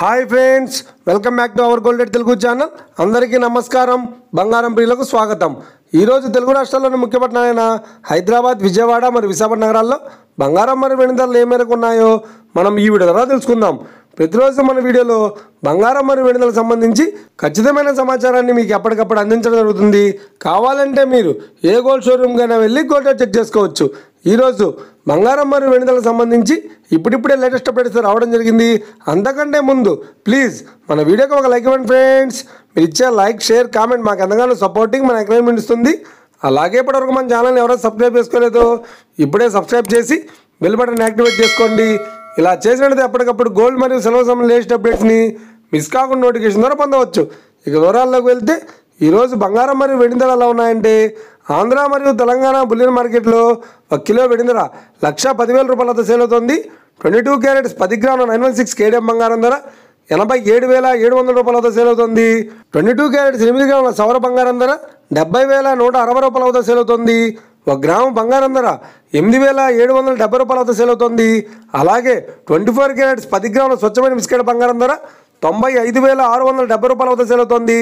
Hi friends, welcome back to our golden Telugu channel. అందరికీ నమస్కారం. బంగారం ప్రియులకు స్వాగతం. ఈరోజు తెలుగు రాష్ట్రాల్లోని ముఖ్య పట్టణాలైన హైదరాబాద్, విజయవాడ మరియు విశాఖపట్నం నగరాల్లో బంగారం మరియు వెండి ధరలు ఏ మేరకు ఉన్నాయో మనం ఈ వీడియో ద్వారా తెలుసుకుందాం. ప్రతిరోజు మన వీడియోలో బంగారం మరియు వెండి ధరలకు సంబంధించి ఖచ్చితమైన సమాచారాన్ని మీకు ఎప్పటికప్పుడు అందించడం జరుగుతుంది. కావాలంటే మీరు ఏ గోల్డ్ షోరూమ్కైనా వెళ్ళి గోల్డ్ రేట్ చెక్ చేసుకోవచ్చు. ఈరోజు బంగారం మరియు వెండి ధరలకు సంబంధించి ఇప్పుడిప్పుడే లేటెస్ట్ అప్డేట్స్ రావడం జరిగింది. అంతకంటే ముందు ప్లీజ్ మన వీడియోకి ఒక లైక్ ఇవ్వండి ఫ్రెండ్స్. మీరు ఇచ్చే లైక్, షేర్, కామెంట్ మాకు ఎంతగానో సపోర్టింగ్, మన ఎంకరేజ్మెంట్ ఇస్తుంది. అలాగే ఇప్పటివరకు మన ఛానల్ని ఎవరైనా సబ్స్క్రైబ్ చేసుకోలేదో ఇప్పుడే సబ్స్క్రైబ్ చేసి బెల్ బటన్ యాక్టివేట్ చేసుకోండి. ఇలా చేసినట్లయితే ఎప్పటికప్పుడు గోల్డ్ మరియు సిల్వర్ సంబంధించిన లేటెస్ట్ అప్డేట్స్ని మిస్ కాకుండా నోటిఫికేషన్ ద్వారా పొందవచ్చు. ఇక వివరాల్లోకి వెళ్తే ఈరోజు బంగారం మరియు వెండి ధరలు ఎలా ఉన్నాయంటే, ఆంధ్ర మరియు తెలంగాణ బులియన్ మార్కెట్లో 1 కిలో వెండి ధర 1,10,000 రూపాయలతో సేల్ అవుతుంది. 22 క్యారెట్స్ 10 గ్రాముల 916 కేడిఎం బంగారం ధర 87,700 రూపాయలతో సేల్ అవుతుంది. 22 క్యారెట్స్ 8 గ్రాముల సౌర బంగారం ధర 70,160 రూపాయలతో సేల్ అవుతుంది. 1 గ్రాము బంగారం ధర 8,770 రూపాయలతో సేల్ అవుతుంది. అలాగే 24 క్యారెట్స్ 10 గ్రాముల స్వచ్ఛమైన బిస్కెట్ బంగారం ధర 95,670 రూపాయల వద్ద సేల్ అవుతుంది.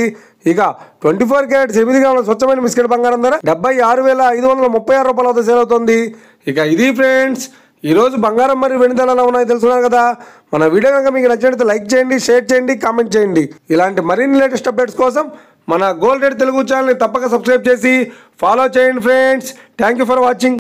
ఇక 24 క్యారెట్స్ 8 గ్రాముల స్వచ్ఛమైన బిస్కెట్ బంగారం ధర 76,536 రూపాయల వద్ద సేల్ అవుతుంది. ఇక ఇది ఫ్రెండ్స్, ఈరోజు బంగారం మరియు వెండి ధరలు ఎలా ఉన్నాయో తెలుసుకున్నారు కదా. మన వీడియో కనుక మీకు నచ్చినట్లయితే లైక్ చేయండి, షేర్ చేయండి, కామెంట్ చేయండి. ఇలాంటి మరిన్ని లేటెస్ట్ అప్డేట్స్ కోసం మన గోల్డ్ రేట్ తెలుగు ఛానల్ని తప్పక సబ్స్క్రైబ్ చేసి ఫాలో చేయండి friends. Thank you for watching.